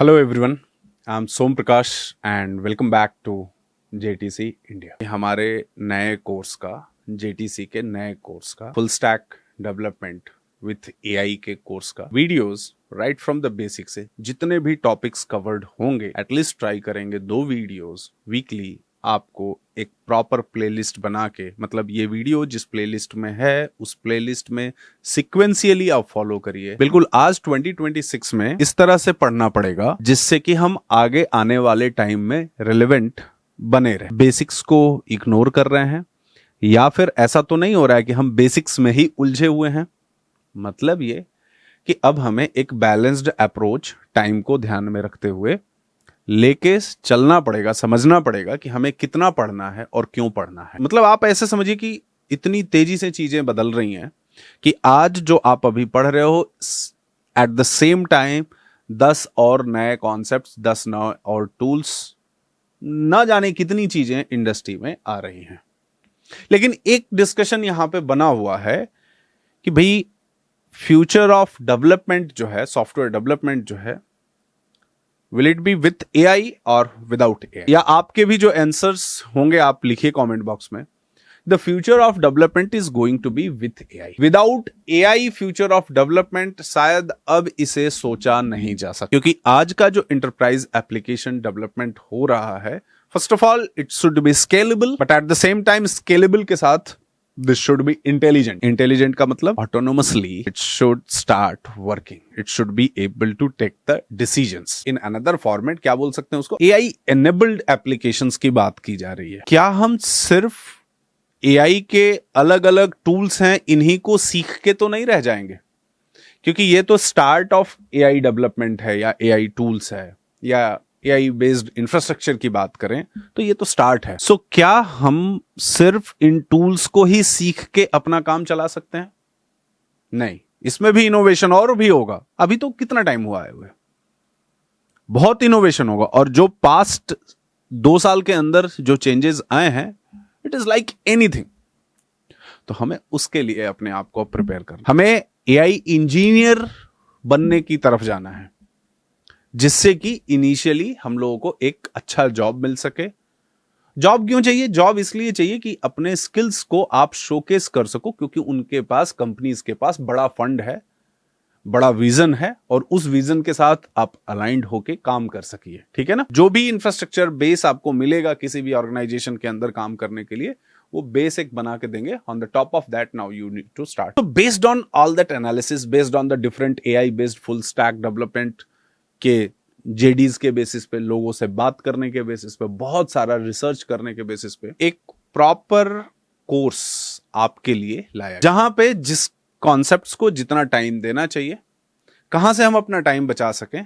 Hello everyone, I am Som Prakash and welcome back to JTC India. हमारे नए course का, JTC के नए कोर्स का full stack development with AI के कोर्स का videos right from the basic से जितने भी टॉपिक्स कवर्ड होंगे एटलीस्ट ट्राई करेंगे 2 वीडियोस वीकली आपको एक प्रॉपर प्लेलिस्ट बना के, मतलब ये वीडियो जिस प्लेलिस्ट में है उस प्लेलिस्ट में सिक्वेंशियली आप फॉलो करिए। बिल्कुल आज 2026 में इस तरह से पढ़ना पड़ेगा जिससे कि हम आगे आने वाले टाइम में रिलेवेंट बने रहे। बेसिक्स को इग्नोर कर रहे हैं या फिर ऐसा तो नहीं हो रहा है कि हम बेसिक्स में ही उलझे हुए हैं। मतलब ये कि अब हमें एक बैलेंस्ड अप्रोच टाइम को ध्यान में रखते हुए लेके चलना पड़ेगा, समझना पड़ेगा कि हमें कितना पढ़ना है और क्यों पढ़ना है। मतलब आप ऐसे समझिए कि इतनी तेजी से चीजें बदल रही हैं कि आज जो आप अभी पढ़ रहे हो एट द सेम टाइम 10 और नए कॉन्सेप्ट्स, 10 नए और टूल्स, ना जाने कितनी चीजें इंडस्ट्री में आ रही हैं। लेकिन एक डिस्कशन यहां पे बना हुआ है कि भाई फ्यूचर ऑफ डेवलपमेंट जो है, सॉफ्टवेयर डेवलपमेंट जो है, will it be with AI और विदाउट AI? या आपके भी जो आंसर्स होंगे आप लिखिए कमेंट बॉक्स में। The future of development is going to be with AI। Without AI future of development शायद अब इसे सोचा नहीं जा सकता, क्योंकि आज का जो एंटरप्राइज एप्लीकेशन डेवलपमेंट हो रहा है, first of all it should be scalable, but at the same time scalable के साथ this should be intelligent. Intelligent का मतलब autonomously it should start working. It should be able to take the decisions. In another format क्या बोल सकते हैं उसको, AI enabled applications की बात की जा रही है। क्या हम सिर्फ AI के अलग अलग टूल्स हैं इन्हीं को सीख के तो नहीं रह जाएंगे? क्योंकि ये तो स्टार्ट ऑफ AI डेवलपमेंट है या AI टूल्स है या AI बेस्ड इंफ्रास्ट्रक्चर की बात करें तो ये तो स्टार्ट है। सो क्या हम सिर्फ इन टूल्स को ही सीख के अपना काम चला सकते हैं? नहीं, इसमें भी इनोवेशन और भी होगा। अभी तो कितना टाइम हुआ है, बहुत इनोवेशन होगा। और जो पास्ट 2 साल के अंदर जो चेंजेस आए हैं, इट इज लाइक एनीथिंग। तो हमें उसके लिए अपने आप को प्रिपेयर करना, हमें AI इंजीनियर बनने की तरफ जाना है, जिससे कि इनिशियली हम लोगों को एक अच्छा जॉब मिल सके। जॉब क्यों चाहिए? जॉब इसलिए चाहिए कि अपने स्किल्स को आप शोकेस कर सको, क्योंकि उनके पास, कंपनीज के पास बड़ा फंड है, बड़ा विजन है, और उस विजन के साथ आप अलाइंड होके काम कर सकिए। ठीक है ना? जो भी इंफ्रास्ट्रक्चर बेस आपको मिलेगा किसी भी ऑर्गेनाइजेशन के अंदर काम करने के लिए, वो बेस एक बना के देंगे। On the top of that now you need to start. तो based on all that analysis, based on the different AI based full stack development के JDs के बेसिस पे, लोगों से बात करने के बेसिस पे, बहुत सारा रिसर्च करने के बेसिस पे एक प्रॉपर कोर्स आपके लिए लाया, जहां पे जिस कॉन्सेप्ट्स को जितना टाइम देना चाहिए, कहां से हम अपना टाइम बचा सकें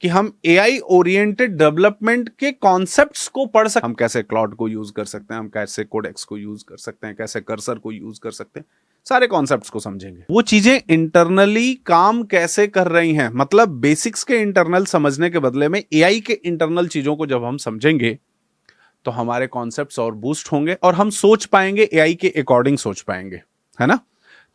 कि हम AI ओरिएंटेड डेवलपमेंट के कॉन्सेप्ट्स को पढ़ सकते। हम कैसे क्लाउड को यूज कर सकते हैं, हम कैसे कोडेक्स को यूज कर सकते हैं, कैसे कर्सर को यूज कर सकते हैं, सारे कॉन्सेप्ट्स को समझेंगे। वो चीजें इंटरनली काम कैसे कर रही हैं, मतलब बेसिक्स के इंटरनल समझने के बदले में AI के इंटरनल चीजों को जब हम समझेंगे तो हमारे कॉन्सेप्ट्स और बूस्ट होंगे और हम सोच पाएंगे, AI के अकॉर्डिंग सोच पाएंगे, है ना?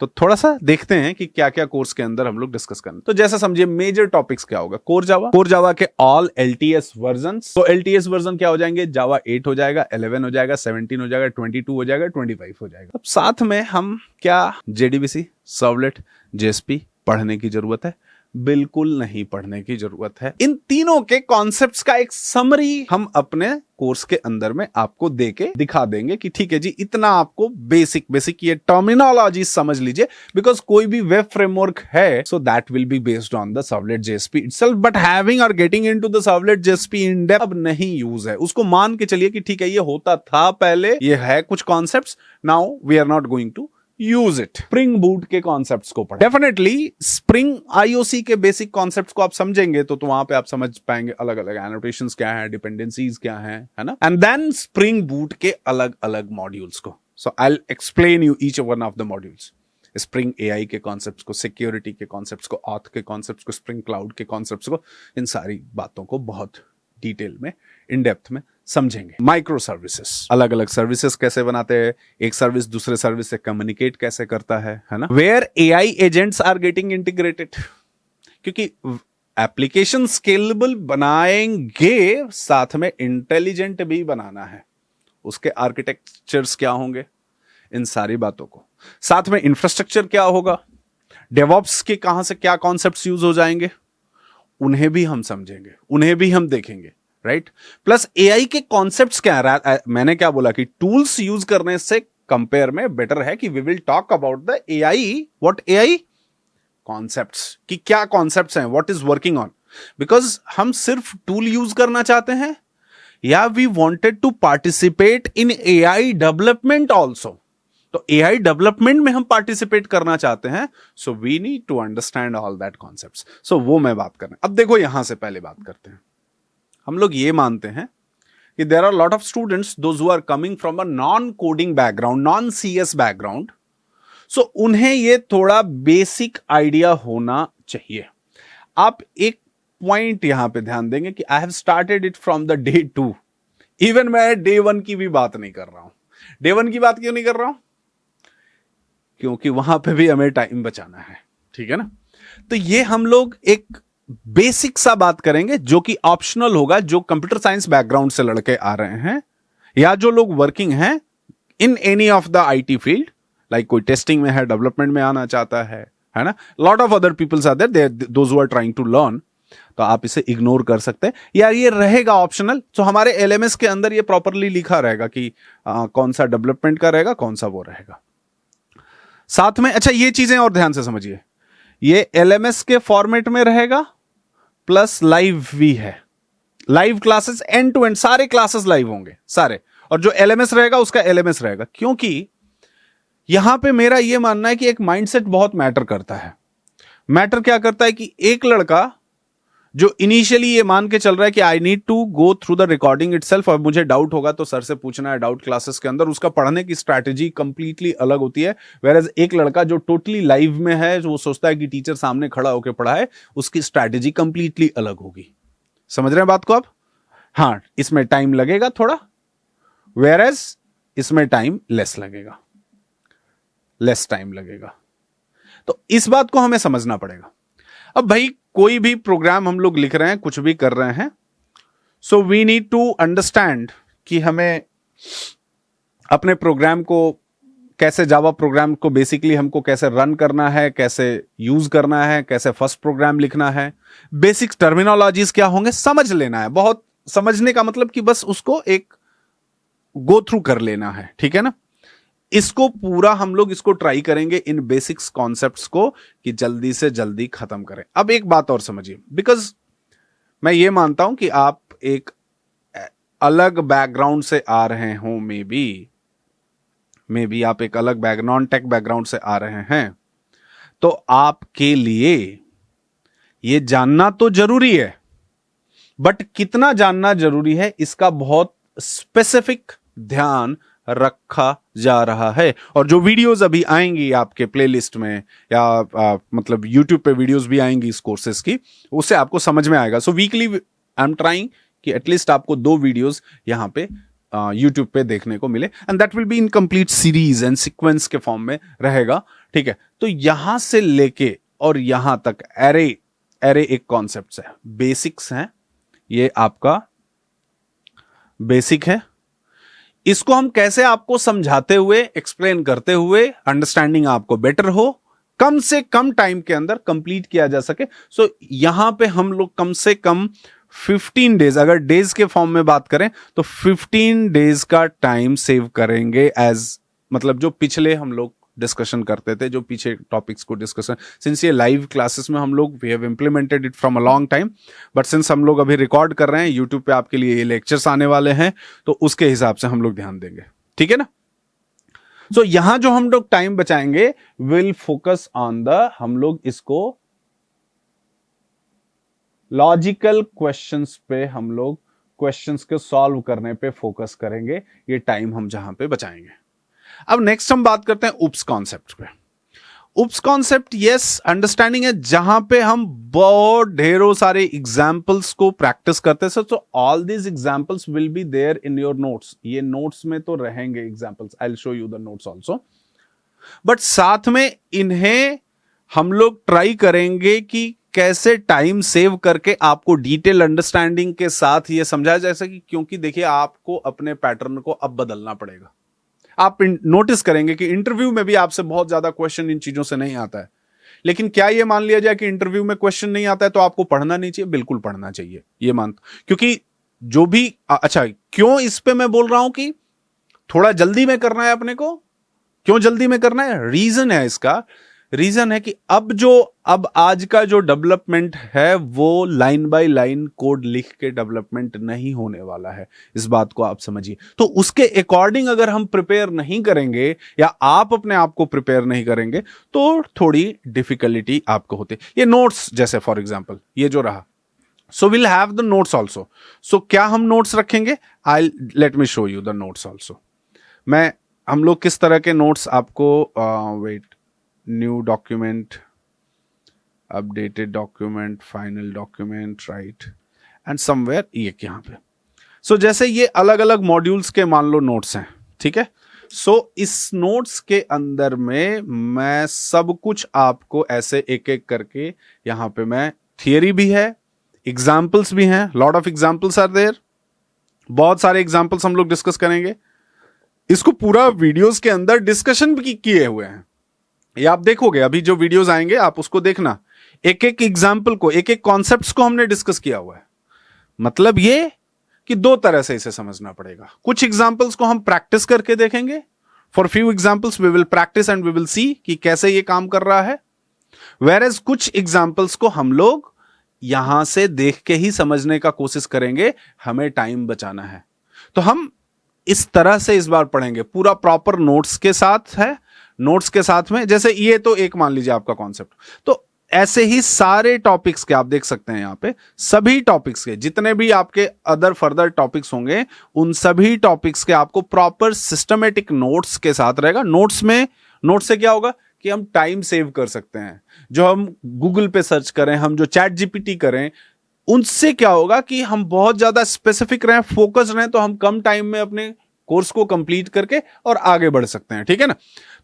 तो थोड़ा सा देखते हैं कि क्या क्या कोर्स के अंदर हम लोग डिस्कस करें। तो जैसा समझिए मेजर टॉपिक्स क्या होगा। कोर जावा के ऑल LTS वर्जन्स। तो LTS वर्जन क्या हो जाएंगे? जावा 8 हो जाएगा, 11 हो जाएगा, 17 हो जाएगा, 22 हो जाएगा, 25 हो जाएगा। अब साथ में हम क्या JDBC, सर्वलेट, JSP पढ़ने की जरूरत है? बिल्कुल नहीं पढ़ने की जरूरत है। इन तीनों के कॉन्सेप्ट्स का एक समरी हम अपने कोर्स के अंदर में आपको देके दिखा देंगे कि ठीक है जी, इतना आपको बेसिक ये टर्मिनोलॉजी समझ लीजिए। बिकॉज कोई भी वेब फ्रेमवर्क है, so that will be based on the servlet JSP itself, but having और getting into the servlet JSP in depth अब नहीं यूज है। उसको मान के चलिए कि ठीक है, ये होता था पहले, ये है कुछ concepts, now we are not going to use it. Spring boot के कॉन्सेप्ट्स को पढ़ें। डेफिनेटली स्प्रिंग IOC के बेसिक कॉन्सेप्ट्स को आप समझेंगे तो वहां पे आप समझ पाएंगे अलग अलग एनोटेशंस क्या है, डिपेंडेंसीज क्या है ना? एंड देन स्प्रिंग बूट के अलग अलग मॉड्यूल्स को। So I will explain you each one of the modules. Spring AI के कॉन्सेप्ट्स को, सिक्योरिटी के कॉन्सेप्ट्स को, ऑथ के कॉन्सेप्ट्स को, स्प्रिंग क्लाउड के कॉन्सेप्ट्स को, इन सारी बातों को बहुत डिटेल में, इन डेप्थ में समझेंगे। माइक्रो सर्विसेज, अलग अलग सर्विसेज कैसे बनाते हैं, एक सर्विस दूसरे सर्विस से कम्युनिकेट कैसे करता है ना? Where AI agents are getting integrated, क्योंकि एप्लीकेशन स्केलेबल बनाएंगे, साथ में इंटेलिजेंट भी बनाना है। उसके आर्किटेक्चर्स क्या होंगे, इन सारी बातों को, साथ में इंफ्रास्ट्रक्चर क्या होगा, डेवऑप्स के कहां से क्या कॉन्सेप्ट्स यूज हो जाएंगे, उन्हें भी हम समझेंगे, उन्हें भी हम देखेंगे, राइट। प्लस एआई के कॉन्सेप्ट्स क्या है। मैंने क्या बोला कि टूल्स यूज करने से कंपेयर में बेटर है कि we will talk about the AI, what AI concepts, कि क्या कॉन्सेप्ट्स हैं, what is working on. Because हम सिर्फ टूल यूज करना चाहते हैं या we wanted to participate in AI development also. तो एआई डेवलपमेंट में हम पार्टिसिपेट करना चाहते हैं, so we need to understand all that concepts. So वो मैं बात कर रहा हूं। अब देखो यहां से पहले बात करते हैं। हम लोग ये मानते हैं कि there are lot of students those who are coming from a non coding background, non CS background, so उन्हें ये थोड़ा बेसिक आइडिया होना चाहिए। आप एक पॉइंट यहां पे ध्यान देंगे कि I have started it from the day 2। Even मैं डे 1 की भी बात नहीं कर रहा हूं। डे 1 की बात क्यों नहीं कर रहा हूं? क्योंकि वहां पे भी हमें टाइम बचाना है, ठीक है ना। तो ये हम लोग एक बेसिक सा बात करेंगे जो कि ऑप्शनल होगा, जो कंप्यूटर साइंस बैकग्राउंड से लड़के आ रहे हैं या जो लोग वर्किंग हैं in any of the IT field, like कोई टेस्टिंग में है, डेवलपमेंट में आना चाहता है ना। Lot of other peoples are there, those who are trying to learn. तो आप इसे इग्नोर कर सकते हैं या ये रहेगा ऑप्शनल। तो हमारे एलएमएस के अंदर ये प्रॉपरली लिखा रहेगा कि कौन सा डेवलपमेंट का रहेगा, कौन सा वो रहेगा। साथ में अच्छा ये चीजें और ध्यान से समझिए, ये एलएमएस के फॉर्मेट में रहेगा, प्लस लाइव भी है। Live classes end to end, सारे क्लासेस लाइव होंगे सारे, और जो एलएमएस रहेगा उसका एलएमएस रहेगा। क्योंकि यहां पे मेरा यह मानना है कि एक माइंडसेट बहुत मैटर करता है। मैटर क्या करता है कि एक लड़का जो इनिशियली ये मान के चल रहा है कि I need to go through the recording itself, और मुझे डाउट होगा तो सर से पूछना है डाउट क्लासेस के अंदर, उसका पढ़ने की स्ट्रैटेजी कंप्लीटली अलग होती है। वेयर एक लड़का जो टोटली लाइव में है, जो वो सोचता है कि टीचर सामने खड़ा होकर पढ़ाए, उसकी स्ट्रैटेजी कंप्लीटली अलग होगी। समझ रहे हैं बात को आप? हाँ, इसमें टाइम लगेगा थोड़ा, वेयर इसमें टाइम लेस लगेगा, लेस टाइम लगेगा। तो इस बात को हमें समझना पड़ेगा। अब भाई कोई भी प्रोग्राम हम लोग लिख रहे हैं, कुछ भी कर रहे हैं, so we need to understand कि हमें अपने प्रोग्राम को कैसे, जावा प्रोग्राम को बेसिकली हमको कैसे रन करना है, कैसे यूज करना है, कैसे फर्स्ट प्रोग्राम लिखना है, बेसिक टर्मिनोलॉजीज क्या होंगे समझ लेना है। बहुत समझने का मतलब कि बस उसको एक गो थ्रू कर लेना है, ठीक है ना। इसको पूरा हम लोग इसको ट्राई करेंगे इन बेसिक्स कॉन्सेप्ट्स को कि जल्दी से जल्दी खत्म करें। अब एक बात और समझिए, बिकॉज मैं ये मानता हूं कि आप एक अलग बैकग्राउंड से आ रहे हो, मे बी आप एक अलग नॉन टेक बैकग्राउंड से आ रहे हैं, तो आपके लिए ये जानना तो जरूरी है, बट कितना जानना जरूरी है इसका बहुत स्पेसिफिक ध्यान रखा जा रहा है। और जो वीडियोस अभी आएंगी आपके प्लेलिस्ट में या मतलब यूट्यूब पे वीडियोस भी आएंगी इस कोर्सेज की, उससे आपको समझ में आएगा। सो वीकली आई एम ट्राइंग कि एटलीस्ट आपको 2 वीडियोस यहां पे यूट्यूब पे देखने को मिले, and that will be in complete series and sequence के फॉर्म में रहेगा, ठीक है। तो यहां से लेके और यहां तक एरे एक कॉन्सेप्ट है, बेसिक्स हैं, ये आपका बेसिक है। इसको हम कैसे आपको समझाते हुए, एक्सप्लेन करते हुए, अंडरस्टैंडिंग आपको बेटर हो, कम से कम टाइम के अंदर कंप्लीट किया जा सके। सो यहां पे हम लोग कम से कम 15 डेज, अगर डेज के फॉर्म में बात करें तो 15 डेज का टाइम सेव करेंगे, एज मतलब जो पिछले हम लोग डिस्कशन करते थे, जो पीछे टॉपिक्स को डिस्कशन, सिंस ये लाइव क्लासेस में हम लोग we have implemented it from a long time, but since हम लोग अभी रिकॉर्ड कर रहे हैं, यूट्यूब पे आपके लिए ये लेक्चर्स आने वाले हैं, तो उसके हिसाब से हम लोग ध्यान देंगे, ठीक है ना। सो यहां जो हम लोग टाइम बचाएंगे विल फोकस ऑन द, हम लोग इसको लॉजिकल क्वेश्चंस पे, हम लोग क्वेश्चंस को सॉल्व करने पे फोकस करेंगे, ये टाइम हम जहां पे बचाएंगे। अब नेक्स्ट हम बात करते हैं उप्स कॉन्सेप्ट पे। उप्स कॉन्सेप्ट यस अंडरस्टैंडिंग है, जहां पे हम बहुत ढेरों सारे एग्जाम्पल्स को प्रैक्टिस करते हैं। तो all these examples will be there in your notes, ये नोट्स में तो रहेंगे examples, I will show you the notes also, but साथ में इन्हें हम लोग ट्राई करेंगे कि कैसे टाइम सेव करके आपको डिटेल अंडरस्टैंडिंग के साथ ये समझाया जैसे कि, क्योंकि देखिए आपको अपने पैटर्न को अब बदलना पड़ेगा। आप नोटिस करेंगे कि इंटरव्यू में भी आपसे बहुत ज्यादा क्वेश्चन इन चीजों से नहीं आता है, लेकिन क्या ये मान लिया जाए कि इंटरव्यू में क्वेश्चन नहीं आता है तो आपको पढ़ना नहीं चाहिए? बिल्कुल पढ़ना चाहिए, ये क्योंकि जो भी अच्छा, क्यों इस पे मैं बोल रहा हूं कि थोड़ा जल्दी में करना है अपने को? क्यों जल्दी में करना है? रीजन है इसका, रीजन है कि अब आज का जो डेवलपमेंट है वो लाइन बाय लाइन कोड लिख के डेवलपमेंट नहीं होने वाला है। इस बात को आप समझिए। तो उसके अकॉर्डिंग अगर हम प्रिपेयर नहीं करेंगे या आप अपने आप को प्रिपेयर नहीं करेंगे तो थोड़ी डिफिकल्टी आपको होती है। ये नोट्स जैसे फॉर एग्जांपल ये जो रहा, so will have the notes also. So क्या हम नोट्स रखेंगे? I let me show you the notes also. हम लोग किस तरह के नोट्स आपको wait, new document, updated document, final document, right, and somewhere ये यहां पे। सो जैसे ये अलग अलग मॉड्यूल्स के मान लो नोट्स हैं, ठीक है। सो इस नोट्स के अंदर में मैं सब कुछ आपको ऐसे एक एक करके यहां पे मैं थियरी भी है, एग्जाम्पल्स भी हैं, lot of examples are there, बहुत सारे एग्जाम्पल्स हम लोग डिस्कस करेंगे। इसको पूरा वीडियोस के अंदर डिस्कशन भी किए हुए हैं, ये आप देखोगे अभी जो वीडियोस आएंगे आप उसको देखना, एक एक एग्जाम्पल को, एक एक कॉन्सेप्ट्स को हमने डिस्कस किया हुआ है। मतलब ये कि दो तरह से इसे समझना पड़ेगा। कुछ एग्जाम्पल्स को हम प्रैक्टिस करके देखेंगे, for few examples we will practice and we will see कि कैसे ये काम कर रहा है। वेयरएज कुछ एग्जाम्पल्स को हम लोग यहां से देख के ही समझने का कोशिश करेंगे, हमें टाइम बचाना है। तो हम इस तरह से इस बार पढ़ेंगे, पूरा प्रॉपर नोट्स के साथ है। नोट्स के साथ में जैसे ये तो एक मान लीजिए आपका कॉन्सेप्ट, तो ऐसे ही सारे टॉपिक्स के आप देख सकते हैं यहां पे, सभी टॉपिक्स के जितने भी आपके अदर फर्दर टॉपिक्स होंगे उन सभी टॉपिक्स के आपको प्रॉपर सिस्टमेटिक नोट्स के साथ रहेगा। नोट्स से क्या होगा कि हम टाइम सेव कर सकते हैं। जो हम गूगल पे सर्च करें, हम जो चैट जीपीटी करें, उनसे क्या होगा कि हम बहुत ज्यादा स्पेसिफिक रहें, फोकस रहें, तो हम कम टाइम में अपने कोर्स को कंप्लीट करके और आगे बढ़ सकते हैं, ठीक है ना।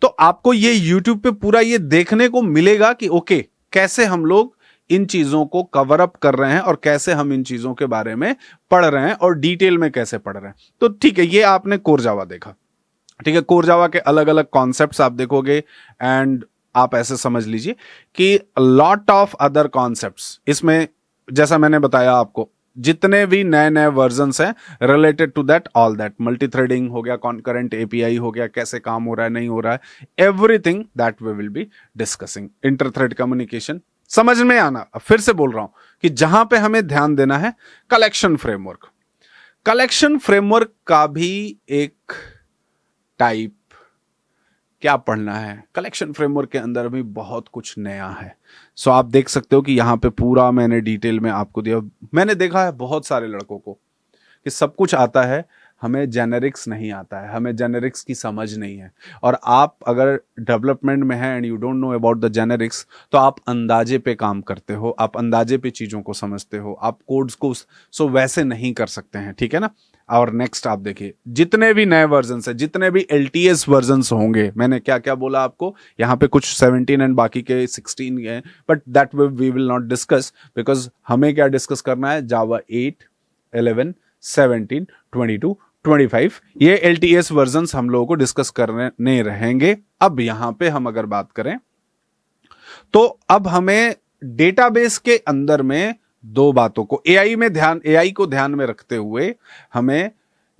तो आपको ये YouTube पे पूरा ये देखने को मिलेगा कि ओके कैसे हम लोग इन चीजों को कवर अप कर रहे हैं और कैसे हम इन चीजों के बारे में पढ़ रहे हैं और डिटेल में कैसे पढ़ रहे हैं। तो ठीक है, ये आपने कोर जावा देखा, ठीक है। कोर जावा के अलग अलग कॉन्सेप्ट्स आप देखोगे एंड आप ऐसे समझ लीजिए कि लॉट ऑफ अदर कॉन्सेप्ट्स इसमें, जैसा मैंने बताया आपको, जितने भी नए नए वर्जन्स हैं related to that, all that, multi threading हो गया, कॉन्करेंट एपीआई हो गया, कैसे काम हो रहा है नहीं हो रहा है, everything that we will be discussing. Inter thread communication समझ में आना, फिर से बोल रहा हूं कि जहां पे हमें ध्यान देना है, कलेक्शन फ्रेमवर्क। कलेक्शन फ्रेमवर्क का भी एक टाइप क्या पढ़ना है, कलेक्शन फ्रेमवर्क के अंदर भी बहुत कुछ नया है। सो आप देख सकते हो कि यहां पे पूरा मैंने डिटेल में आपको दिया। मैंने देखा है बहुत सारे लड़कों को कि सब कुछ आता है, हमें जेनेरिक्स नहीं आता है, हमें जेनेरिक्स की समझ नहीं है। और आप अगर डेवलपमेंट में हैं and you don't know about the generics, तो आप अंदाजे पे काम करते हो, आप अंदाजे पे चीज़ों को समझते हो, आप कोड्स को सो वैसे नहीं कर सकते हैं, ठीक है ना। और नेक्स्ट आप देखिए, जितने भी नए वर्जन्स हैं, जितने भी LTS वर्जन्स होंगे, मैंने क्या क्या बोला आपको, यहाँ पे कुछ 17 एंड बाकी के 16 हैं, but that we will not discuss, because हमें क्या डिस्कस करना है, जावा 8, 11, 17, 22, 25, ये LTS वर्जन्स हम लोगों को डिस्कस करने रहेंगे। अब यहां पे हम अगर बात करें तो अब हमें डेटाबेस के अंदर में दो बातों को AI को ध्यान में रखते हुए हमें,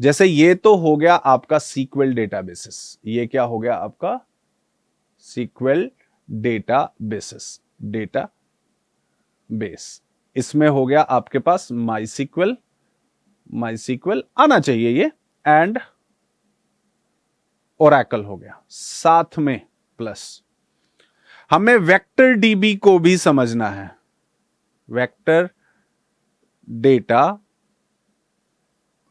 जैसे ये तो हो गया आपका सीक्वेल डेटाबेसेस, ये क्या हो गया आपका सीक्वेल डेटाबेसेस, डेटाबेस, इसमें हो गया आपके पास माई सीक्वेल आना चाहिए ये, एंड ओरेकल हो गया साथ में, प्लस हमें वेक्टर डीबी को भी समझना है, वेक्टर डेटा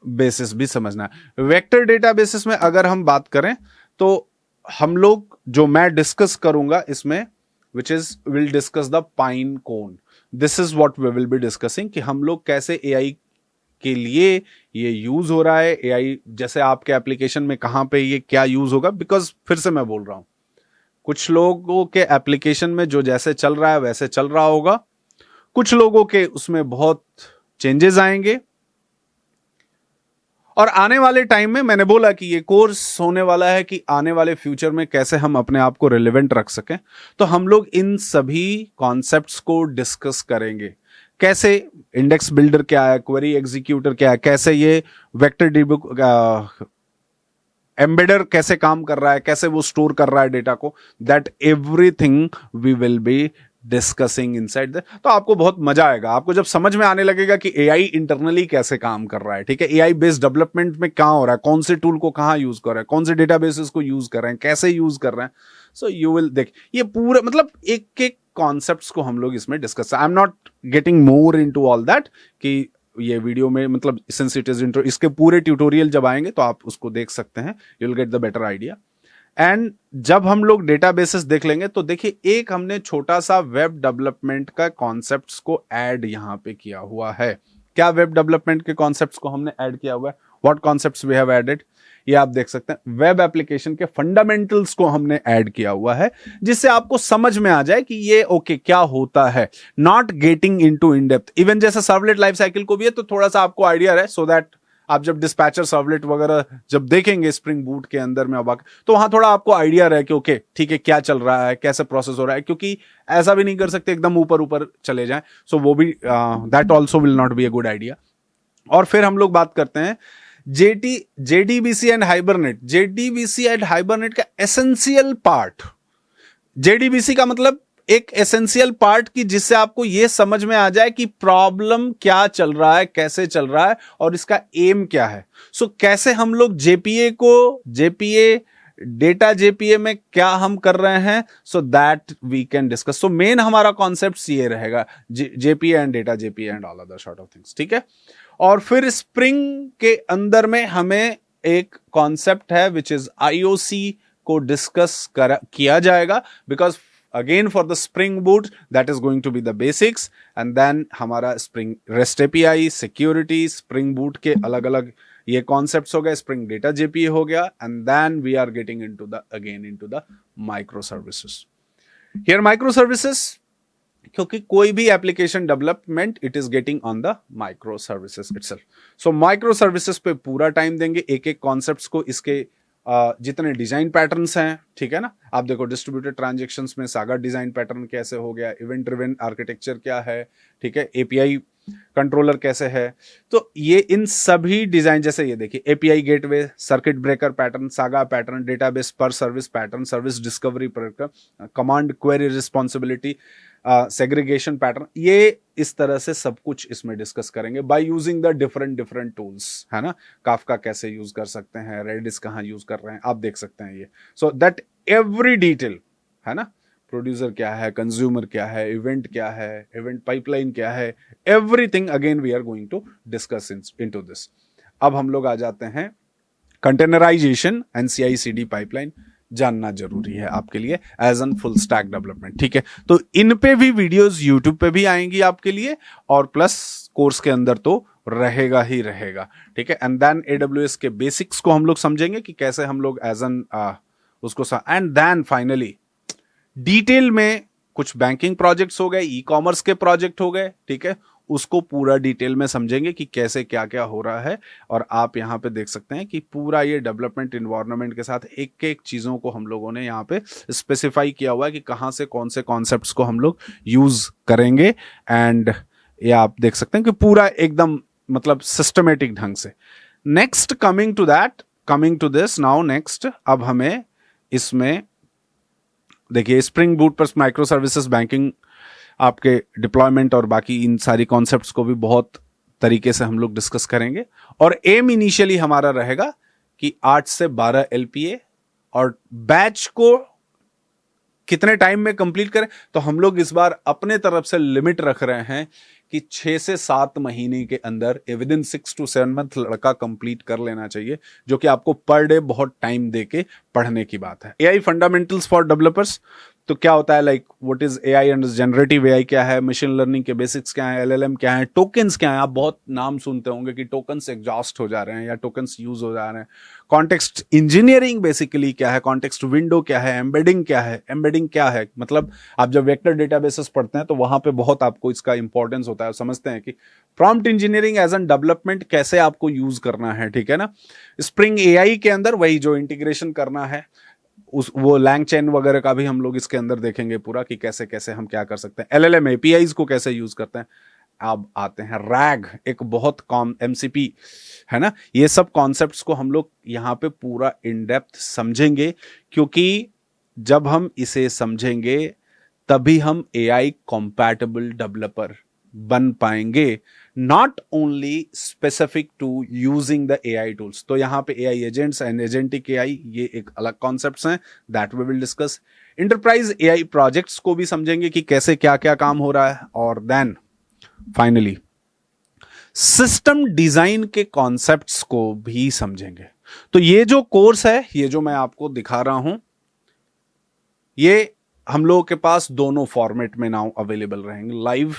बेसिस भी समझना है। वेक्टर डेटा बेसिस में अगर हम बात करें तो हम लोग, जो मैं डिस्कस करूंगा इसमें, which is will discuss the Pinecone, this is what we will be discussing, कि हम लोग कैसे AI के लिए ये यूज हो रहा है, AI जैसे आपके एप्लीकेशन में कहां पे ये क्या यूज होगा। बिकॉज फिर से मैं बोल रहा हूं, कुछ लोगों के एप्लीकेशन में जो जैसे चल रहा है वैसे चल रहा होगा, कुछ लोगों के उसमें बहुत चेंजेस आएंगे, और आने वाले टाइम में मैंने बोला कि ये कोर्स होने वाला है कि आने वाले फ्यूचर में कैसे हम अपने आप को रिलेवेंट रख सकें। तो हम लोग इन सभी कॉन्सेप्ट्स को डिस्कस करेंगे। कैसे इंडेक्स बिल्डर क्या है, क्वेरी एग्जीक्यूटर क्या है, कैसे ये वेक्टर डीबग एम्बेडर कैसे काम कर रहा है, कैसे वो स्टोर कर रहा है डेटा को, that everything we will be discussing inside the. तो आपको बहुत मजा आएगा, आपको जब समझ में आने लगेगा कि एआई इंटरनली कैसे काम कर रहा है, ठीक है, एआई बेस्ड डेवलपमेंट में क्या हो रहा है, कौन से टूल को कहां यूज कर रहे हैं, कौन से डेटाबेसेस को यूज कर रहे हैं, कैसे यूज कर रहे हैं। सो यू विल देख ये पूरा, मतलब एक एक कॉन्सेप्ट्स को हम लोग इसमें discuss, I am not getting more into all that कि ये वीडियो में, मतलब सिंस इट इज इंट्रो, इसके पूरे ट्यूटोरियल जब आएंगे तो आप उसको देख सकते हैं, you will get the better idea. And जब हम लोग डेटाबेसेस देख लेंगे तो देखिए, एक हमने छोटा सा वेब डेवलपमेंट का कॉन्सेप्ट्स को ऐड यहां पे किया हुआ है। क्या वेब डेवलपमेंट के कॉन्सेप्ट्स को हमने ऐड किया हुआ है, what concepts we have added, ये आप देख सकते हैं। वेब एप्लीकेशन के फंडामेंटल्स को हमने ऐड किया हुआ है, जिससे आपको समझ में आ जाए कि ये ओके क्या होता है, not getting into in depth. Even जैसे सर्वलेट लाइफ साइकिल को भी है, तो थोड़ा सा आपको आइडिया रहे, सो दैट आप जब डिस्पैचर सर्वलेट वगैरह जब देखेंगे स्प्रिंग बूट के अंदर में, अब तो वहां थोड़ा आपको आइडिया रहे कि ओके ठीक है क्या चल रहा है, कैसे प्रोसेस हो रहा है, क्योंकि ऐसा भी नहीं कर सकते एकदम ऊपर ऊपर चले जाएं। सो वो भी that also will not be a good idea. और फिर हम लोग बात करते हैं JDBC and hibernate. JDBC and hibernate का एसेंशियल पार्ट, जेडीबीसी का मतलब एक एसेंशियल पार्ट की, जिससे आपको यह समझ में आ जाए कि प्रॉब्लम क्या चल रहा है, कैसे चल रहा है, और इसका एम क्या है। सो कैसे हम लोग जेपीए डेटा जेपीए में क्या हम कर रहे हैं, so that we can discuss. So main हमारा कॉन्सेप्ट ये रहेगा, JPA and data JPA and all other sort of things, ठीक है। और फिर स्प्रिंग के अंदर में हमें एक कॉन्सेप्ट है विच इज आईओसी को डिस्कस किया जाएगा, because again for the spring boot that is going to be the basics, and then हमारा spring rest API, security, spring boot के अलग अलग ये कॉन्सेप्ट्स हो गए, स्प्रिंग डेटा जेपीए हो गया, and then we are getting into the micro services. Here micro services, क्योंकि कोई भी application development it is getting on the micro services itself. So micro services पे पूरा टाइम देंगे, एक एक कॉन्सेप्ट्स को, इसके जितने डिजाइन पैटर्न्स हैं, ठीक है ना। आप देखो डिस्ट्रीब्यूटेड ट्रांजैक्शंस में सागा डिजाइन पैटर्न कैसे हो गया, इवेंट ड्रिवन आर्किटेक्चर क्या है, ठीक है, एपीआई कंट्रोलर कैसे है। तो ये इन सभी डिजाइन, जैसे ये देखिए API gateway, circuit breaker pattern, saga pattern, database per service pattern, service discovery pattern, command query responsibility, segregation pattern, ये इस तरह से सब कुछ इसमें डिस्कस करेंगे by using the different tools, है ना। काफका कैसे यूज कर सकते हैं, रेडिस कहाँ यूज कर रहे हैं, आप देख सकते हैं ये। सो दैट एवरी डिटेल, है ना, प्रोड्यूसर क्या है, कंज्यूमर क्या है, इवेंट क्या है, इवेंट पाइपलाइन क्या है, everything again we are going to discuss into this. अब हम लोग आ जाते हैं कंटेनराइजेशन एंड CI/CD पाइपलाइन, जानना जरूरी है आपके लिए as an full stack development, ठीक है। तो इन पे भी वीडियोस यूट्यूब पे भी आएंगी आपके लिए, और प्लस कोर्स के अंदर तो रहेगा ही रहेगा, ठीक है। एंड देन AWS के बेसिक्स को हम लोग समझेंगे कि कैसे हम लोग एज एन उसको, एंड देन फाइनली डिटेल में कुछ बैंकिंग प्रोजेक्ट्स हो गए, ई कॉमर्स के प्रोजेक्ट हो गए, ठीक है, उसको पूरा डिटेल में समझेंगे कि कैसे क्या क्या हो रहा है। और आप यहाँ पे देख सकते हैं कि पूरा ये डेवलपमेंट इन्वायरमेंट के साथ एक एक चीज़ों को हम लोगों ने यहाँ पे स्पेसिफाई किया हुआ है कि कहाँ से कौन से कॉन्सेप्ट्स को हम लोग यूज करेंगे। एंड ये आप देख सकते हैं कि पूरा एकदम मतलब सिस्टमेटिक ढंग से। Next coming to this now, next अब हमें इसमें देखिए स्प्रिंग बूट पर माइक्रो सर्विसेज, बैंकिंग, आपके डिप्लॉयमेंट और बाकी इन सारी कॉन्सेप्ट्स को भी बहुत तरीके से हम लोग डिस्कस करेंगे। और एम इनिशियली हमारा रहेगा कि 8 से 12 LPA, और बैच को कितने टाइम में कंप्लीट करें, तो हम लोग इस बार अपने तरफ से लिमिट रख रहे हैं कि 6 से 7 महीने के अंदर विद इन 6 to 7 मंथ लड़का कंप्लीट कर लेना चाहिए, जो कि आपको पर डे बहुत टाइम दे के पढ़ने की बात है। AI फंडामेंटल्स फॉर डेवलपर्स, तो क्या होता है, like what is AI and generative AI क्या है, मशीन लर्निंग के बेसिक्स क्या है, एलएलएम क्या है, टोकन्स क्या है। आप बहुत नाम सुनते होंगे कि टोकन्स एग्जॉस्ट हो जा रहे हैं या टोकन्स यूज हो जा रहे हैं। कॉन्टेक्स्ट इंजीनियरिंग बेसिकली क्या है, कॉन्टेक्स्ट विंडो क्या है, एम्बेडिंग क्या है। एम्बेडिंग क्या है मतलब आप जब वेक्टर डेटाबेसेस पढ़ते हैं तो वहां पे बहुत आपको इसका इंपॉर्टेंस होता है, समझते हैं कि prompt engineering as an development कैसे आपको यूज करना है, ठीक है ना। स्प्रिंग एआई के अंदर वही जो इंटीग्रेशन करना है, उस वो लैंग चेन वगैरह का भी हम लोग इसके अंदर देखेंगे पूरा कि कैसे कैसे हम क्या कर सकते हैं, एलएलएम एपीआईज को कैसे यूज करते हैं। अब आते हैं रैग, एक बहुत कॉम एमसीपी है ना। ये सब कॉन्सेप्ट्स को हम लोग यहाँ पे पूरा इन डेप्थ समझेंगे, क्योंकि जब हम इसे समझेंगे तभी हम एआई कॉम्पैटिबल डेवलपर बन पाएंगे, not only specific to using the AI tools. तो यहाँ पे AI agents and agentic AI ये एक अलग कॉन्सेप्ट्स हैं, that we will discuss. Enterprise AI projects को भी समझेंगे कि कैसे क्या क्या काम हो रहा है, और देन फाइनली सिस्टम डिजाइन के कॉन्सेप्ट्स को भी समझेंगे। तो ये जो कोर्स है, ये जो मैं आपको दिखा रहा हूं, ये हम लोगों के पास दोनों फॉर्मेट में नाउ अवेलेबल रहेंगे। लाइव,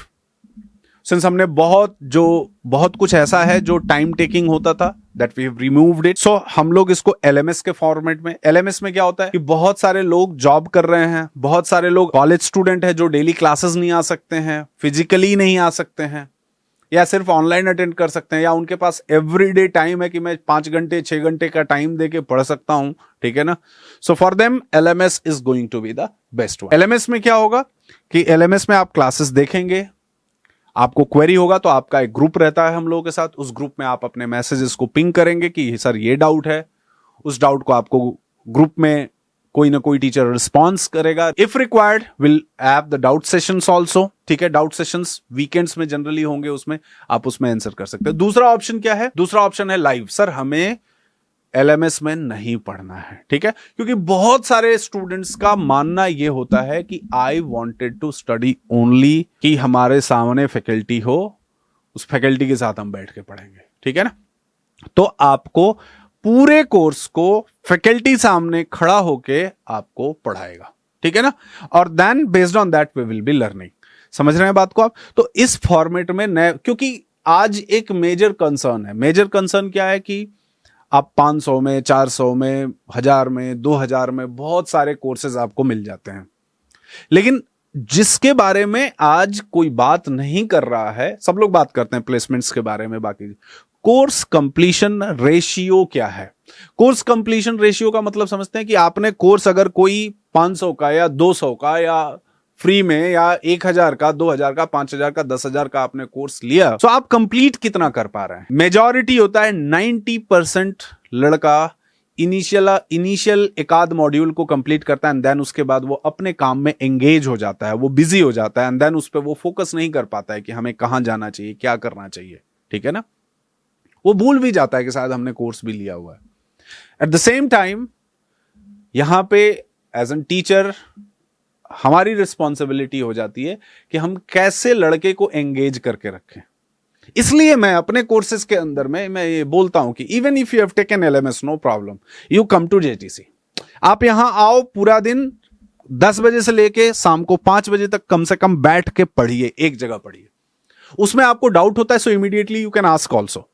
सिंस हमने बहुत कुछ ऐसा है जो टाइम टेकिंग होता था, that we have removed it, so हम लोग इसको एलएमएस के फॉर्मेट में। एलएमएस में क्या होता है कि बहुत सारे लोग जॉब कर रहे हैं, बहुत सारे लोग कॉलेज स्टूडेंट है जो डेली क्लासेस नहीं आ सकते हैं, फिजिकली नहीं आ सकते हैं, या सिर्फ ऑनलाइन अटेंड कर सकते हैं, या उनके पास एवरीडे टाइम है कि मैं 5 घंटे 6 घंटे का टाइम देके पढ़ सकता हूं, ठीक है ना। So for them LMS is going to be the best one. LMS में क्या होगा कि एलएमएस में आप क्लासेस देखेंगे, आपको क्वेरी होगा तो आपका एक ग्रुप रहता है हम लोगों के साथ, उस ग्रुप में आप अपने मैसेजेस को पिंग करेंगे कि सर ये डाउट है, उस डाउट को आपको ग्रुप में कोई ना कोई टीचर रिस्पॉन्स करेगा। If required will have the doubt sessions also, ठीक है। डाउट सेशंस वीकेंड्स में जनरली होंगे, उसमें आप उसमें आंसर कर सकते हैं। दूसरा ऑप्शन क्या है, दूसरा ऑप्शन है लाइव। सर हमें एलएमएस में नहीं पढ़ना है, ठीक है, क्योंकि बहुत सारे स्टूडेंट्स का मानना यह होता है कि I wanted to study only, कि हमारे सामने फैकल्टी हो, उस फैकल्टी के साथ हम बैठ के पढ़ेंगे, ठीक है ना। तो आपको पूरे कोर्स को फैकल्टी सामने खड़ा होके आपको पढ़ाएगा, ठीक है ना, और then based on that we will be learning. समझ रहे हैं बात को आप। तो इस फॉर्मेट में नए, क्योंकि आज एक मेजर कंसर्न है, मेजर कंसर्न क्या है कि आप 500 में, 400 में, 1000 में, 2000 में बहुत सारे कोर्सेज आपको मिल जाते हैं, लेकिन जिसके बारे में आज कोई बात नहीं कर रहा है, सब लोग बात करते हैं प्लेसमेंट्स के बारे में, बाकी कोर्स कंप्लीशन रेशियो क्या है। कोर्स कंप्लीशन रेशियो का मतलब समझते हैं कि आपने कोर्स अगर कोई 500 का या 200 का या फ्री में या 1000 का, 2000 का, 5000 का, 10,000 का आपने कोर्स लिया, तो आप कंप्लीट कितना कर पा रहे हैं। मेजॉरिटी होता है 90% लड़का इनिशियल एक आध मॉड्यूल को कंप्लीट करता है, एंड देन उसके बाद वो अपने काम में एंगेज हो जाता है, वो बिजी हो जाता है, एंड देन उस पर वो फोकस नहीं कर पाता है कि हमें कहां जाना चाहिए, क्या करना चाहिए, ठीक है ना। वो भूल भी जाता है कि शायद हमने कोर्स भी लिया हुआ है। एट द सेम टाइम यहां पे एज एन टीचर हमारी रिस्पॉन्सिबिलिटी हो जाती है कि हम कैसे लड़के को एंगेज करके रखें। इसलिए मैं अपने कोर्सेज के अंदर में मैं ये बोलता हूं कि even if you have taken LMS, no problem, you come to JTC. आप यहां आओ, पूरा दिन 10 बजे से लेके शाम को 5 बजे तक कम से कम बैठ के पढ़िए, एक जगह पढ़िए। उसमें आपको डाउट होता है सो immediately you can ask also.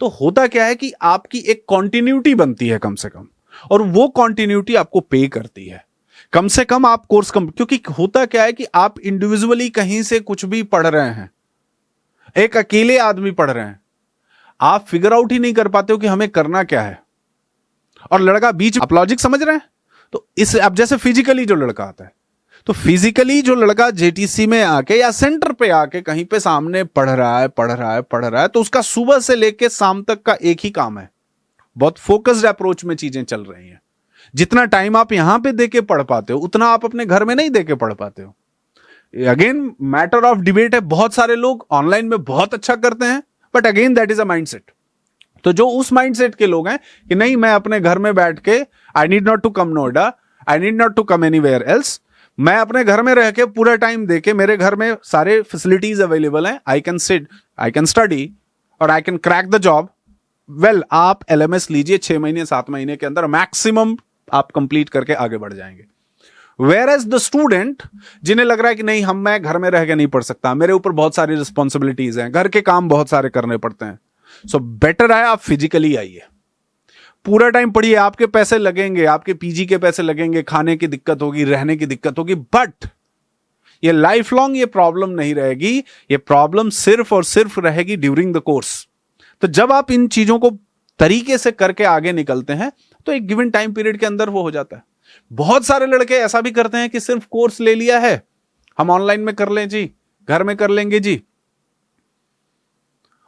तो होता क्या है कि आपकी एक कॉन्टिन्यूटी बनती है कम से कम, और वो कॉन्टिन्यूटी आपको पे करती है। कम से कम आप कोर्स क्योंकि होता क्या है कि आप इंडिविजुअली कहीं से कुछ भी पढ़ रहे हैं, एक अकेले आदमी पढ़ रहे हैं, आप फिगर आउट ही नहीं कर पाते हो कि हमें करना क्या है, और लड़का बीच, आप लॉजिक समझ रहे हैं। तो इस, अब जैसे फिजिकली जो लड़का आता है, तो फिजिकली जो लड़का जेटीसी में आके या सेंटर पे आके कहीं पे सामने पढ़ रहा है, तो उसका सुबह से लेके शाम तक का एक ही काम है, बहुत फोकस्ड अप्रोच में चीजें चल रही हैं। जितना टाइम आप यहां पे देके पढ़ पाते हो उतना आप अपने घर में नहीं देके पढ़ पाते हो। अगेन मैटर ऑफ डिबेट है, बहुत सारे लोग ऑनलाइन में बहुत अच्छा करते हैं, but again that is a mindset. तो जो उस माइंडसेट के लोग हैं कि नहीं, मैं अपने घर में बैठ के, I need not to come Noida, I need not to come anywhere else, मैं अपने घर में रह के पूरा टाइम देके, मेरे घर में सारे फैसिलिटीज अवेलेबल हैं, I can sit, I can study और I can crack the job. Well, आप एलएमएस लीजिए, 6 महीने 7 महीने के अंदर मैक्सिमम आप कंप्लीट करके आगे बढ़ जाएंगे। वेयर एज द स्टूडेंट जिन्हें लग रहा है कि नहीं मैं घर में रह के नहीं पढ़ सकता, मेरे ऊपर बहुत सारी रिस्पॉन्सिबिलिटीज हैं, घर के काम बहुत सारे करने पड़ते हैं, सो बेटर है आप फिजिकली आइए, पूरा टाइम पढ़िए। आपके पैसे लगेंगे, आपके पीजी के पैसे लगेंगे, खाने की दिक्कत होगी, रहने की दिक्कत होगी, बट ये लाइफ लॉन्ग ये प्रॉब्लम नहीं रहेगी। ये प्रॉब्लम सिर्फ और सिर्फ रहेगी ड्यूरिंग द कोर्स। तो जब आप इन चीजों को तरीके से करके आगे निकलते हैं तो एक गिवन टाइम पीरियड के अंदर वो हो जाता है। बहुत सारे लड़के ऐसा भी करते हैं कि सिर्फ कोर्स ले लिया है, हम ऑनलाइन में कर लें जी, घर में कर लेंगे जी,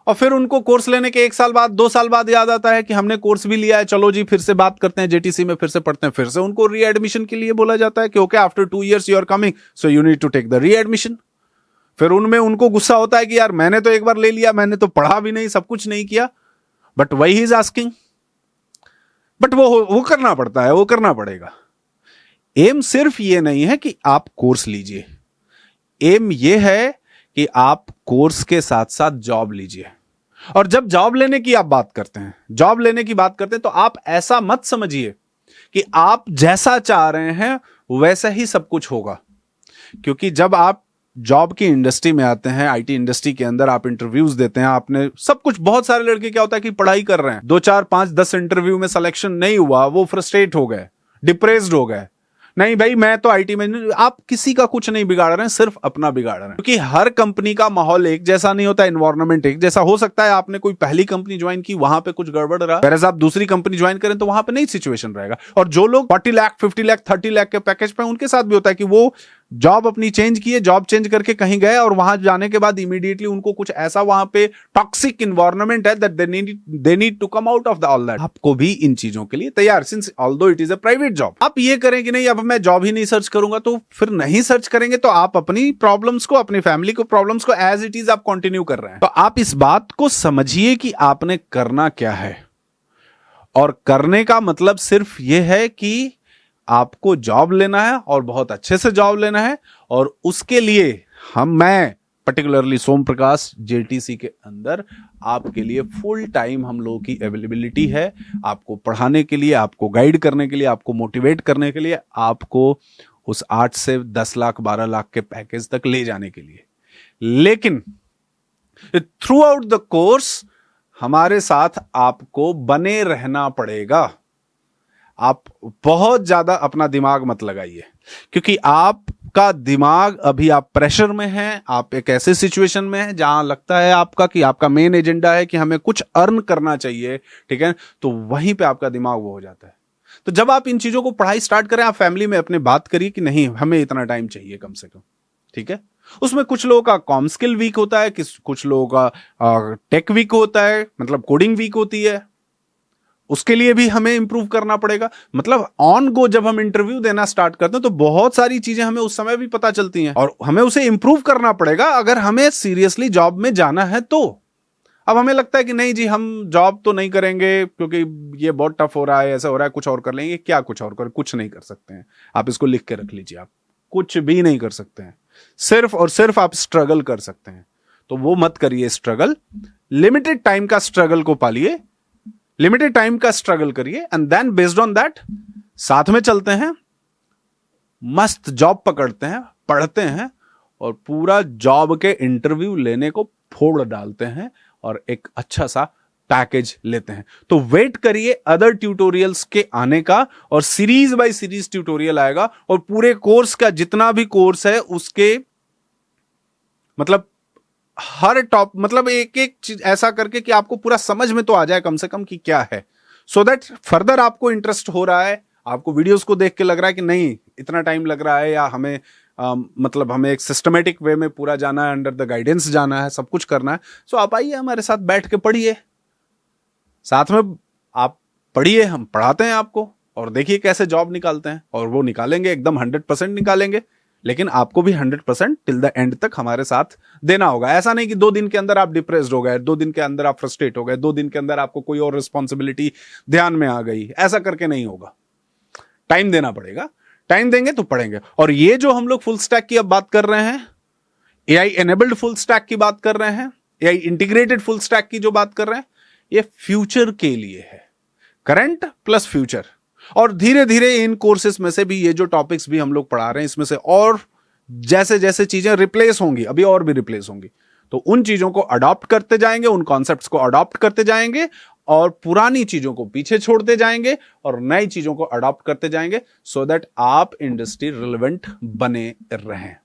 और फिर उनको कोर्स लेने के 1 साल बाद 2 साल बाद याद आता है कि हमने कोर्स भी लिया है, चलो जी फिर से बात करते हैं जेटीसी में, फिर से पढ़ते हैं, फिर से उनको रीएडमिशन के लिए बोला जाता है कि okay after 2 years you are coming so you need to take the readmission. फिर उनमें उनको गुस्सा होता है कि यार मैंने तो एक बार ले लिया, मैंने तो पढ़ा भी नहीं, सब कुछ नहीं किया, बट वही इज आस्किंग, बट वो करना पड़ता है, वो करना पड़ेगा। एम सिर्फ ये नहीं है कि आप कोर्स लीजिए, एम ये है कि आप कोर्स के साथ साथ जॉब लीजिए। और जब जॉब लेने की आप बात करते हैं, जॉब लेने की बात करते हैं, तो आप ऐसा मत समझिए कि आप जैसा चाह रहे हैं वैसा ही सब कुछ होगा। क्योंकि जब आप जॉब की इंडस्ट्री में आते हैं, आईटी इंडस्ट्री के अंदर आप इंटरव्यूज देते हैं, आपने सब कुछ, बहुत सारे लड़के क्या होता है कि पढ़ाई कर रहे हैं, 2 4 5 10 इंटरव्यू में सिलेक्शन नहीं हुआ, वो फ्रस्ट्रेट हो गए, डिप्रेस्ड हो गए, नहीं भाई मैं तो आईटी में, आप किसी का कुछ नहीं बिगाड़ रहे हैं, सिर्फ अपना बिगाड़ रहे हैं। क्योंकि हर कंपनी का माहौल एक जैसा नहीं होता, एनवायरनमेंट एक जैसा हो सकता है। आपने कोई पहली कंपनी ज्वाइन की, वहां पे कुछ गड़बड़ रहा, वैसे आप दूसरी कंपनी ज्वाइन करें तो वहां पे नई सिचुएशन रहेगा। और जो लोग 40 लाख 50 लाख 30 लाख के पैकेज पे, उनके साथ भी होता है कि वो जॉब अपनी चेंज किए, जॉब चेंज करके कहीं गए और वहां जाने के बाद इमीडिएटली उनको कुछ ऐसा वहां पे टॉक्सिक एनवायरनमेंट है that they need to come out of the all that. आपको भी इन चीजों के लिए तैयार, since although it is a private job. आप ये करें कि नहीं अब मैं जॉब ही नहीं सर्च करूंगा, तो फिर नहीं सर्च करेंगे तो आप अपनी प्रॉब्लम्स को, अपनी फैमिली को प्रॉब्लम्स को एज इट इज आप कंटिन्यू कर रहे हैं। तो आप इस बात को समझिए कि आपने करना क्या है, और करने का मतलब सिर्फ यह है कि आपको जॉब लेना है और बहुत अच्छे से जॉब लेना है। और उसके लिए मैं पर्टिकुलरली सोम प्रकाश जेटीसी के अंदर आपके लिए फुल टाइम हम लोगों की अवेलेबिलिटी है, आपको पढ़ाने के लिए, आपको गाइड करने के लिए, आपको मोटिवेट करने के लिए, आपको उस 8 से 10 लाख 12 लाख के पैकेज तक ले जाने के लिए। लेकिन थ्रू आउट द कोर्स हमारे साथ आपको बने रहना पड़ेगा। आप बहुत ज्यादा अपना दिमाग मत लगाइए, क्योंकि आपका दिमाग अभी, आप प्रेशर में हैं, आप एक ऐसे सिचुएशन में हैं जहां लगता है आपका कि आपका मेन एजेंडा है कि हमें कुछ अर्न करना चाहिए, ठीक है, तो वहीं पे आपका दिमाग वो हो जाता है। तो जब आप इन चीजों को पढ़ाई स्टार्ट करें, आप फैमिली में अपने बात करिए कि नहीं हमें इतना टाइम चाहिए कम से कम, ठीक है। उसमें कुछ लोगों का कॉम स्किल वीक होता है, कुछ लोगों का टेक वीक होता है, मतलब कोडिंग वीक होती है, उसके लिए भी हमें इंप्रूव करना पड़ेगा। मतलब ऑन गो जब हम इंटरव्यू देना स्टार्ट करते हैं तो बहुत सारी चीजें हमें उस समय भी पता चलती हैं और हमें उसे इंप्रूव करना पड़ेगा अगर हमें सीरियसली जॉब में जाना है तो। अब हमें लगता है कि नहीं जी हम जॉब तो नहीं करेंगे क्योंकि ये बहुत टफ हो रहा है, ऐसा हो रहा है, कुछ और कर लेंगे। क्या कुछ और कर, कुछ नहीं कर सकते हैं। आप इसको लिख के रख लीजिए, आप कुछ भी नहीं कर सकते हैं, सिर्फ और सिर्फ आप स्ट्रगल कर सकते हैं। तो वो मत करिए स्ट्रगल, लिमिटेड टाइम का स्ट्रगल को पालिए, लिमिटेड टाइम का स्ट्रगल करिए and then based on that साथ में चलते हैं, मस्त जॉब पकड़ते हैं, पढ़ते हैं और पूरा जॉब के इंटरव्यू लेने को फोड़ डालते हैं और एक अच्छा सा पैकेज लेते हैं। तो वेट करिए अदर ट्यूटोरियल्स के आने का और सीरीज बाय सीरीज ट्यूटोरियल आएगा और पूरे कोर्स का जितना भी कोर्स है उसके मतलब हर टॉप मतलब एक एक चीज ऐसा करके कि आपको पूरा समझ में तो आ जाए कम से कम कि क्या है, सो दैट फर्दर आपको इंटरेस्ट हो रहा है, आपको वीडियोस को देख के लग रहा है कि नहीं इतना टाइम लग रहा है या हमें मतलब हमें एक सिस्टमेटिक वे में पूरा जाना है, अंडर द गाइडेंस जाना है, सब कुछ करना है। सो आप आइए हमारे साथ बैठ के पढ़िए, साथ में आप पढ़िए, हम पढ़ाते हैं आपको और देखिए कैसे जॉब निकालते हैं। और वो निकालेंगे एकदम 100% निकालेंगे, लेकिन आपको भी 100% टिल द एंड तक हमारे साथ देना होगा। ऐसा नहीं कि 2 दिन के अंदर आप डिप्रेस्ड हो गए, 2 दिन के अंदर आप फ्रस्ट्रेट हो गए, 2 दिन के अंदर आपको कोई और रिस्पॉन्सिबिलिटी ध्यान में आ गई, ऐसा करके नहीं होगा। टाइम देना पड़ेगा, टाइम देंगे तो पढ़ेंगे। और ये जो हम लोग फुल स्टैक की अब बात कर रहे हैं, एआई एनेबल्ड फुल स्टैक की बात कर रहे हैं, एआई इंटीग्रेटेड फुल स्टैक की जो बात कर रहे हैं, ये फ्यूचर के लिए है, करंट प्लस फ्यूचर। और धीरे धीरे इन कोर्सेस में से भी ये जो टॉपिक्स भी हम लोग पढ़ा रहे हैं इसमें से और जैसे जैसे चीजें रिप्लेस होंगी, अभी और भी रिप्लेस होंगी, तो उन चीजों को अडॉप्ट करते जाएंगे, उन कॉन्सेप्ट्स को अडॉप्ट करते जाएंगे और पुरानी चीजों को पीछे छोड़ते जाएंगे और नई चीजों को अडॉप्ट करते जाएंगे, सो दैट आप इंडस्ट्री रिलेवेंट बने रहें।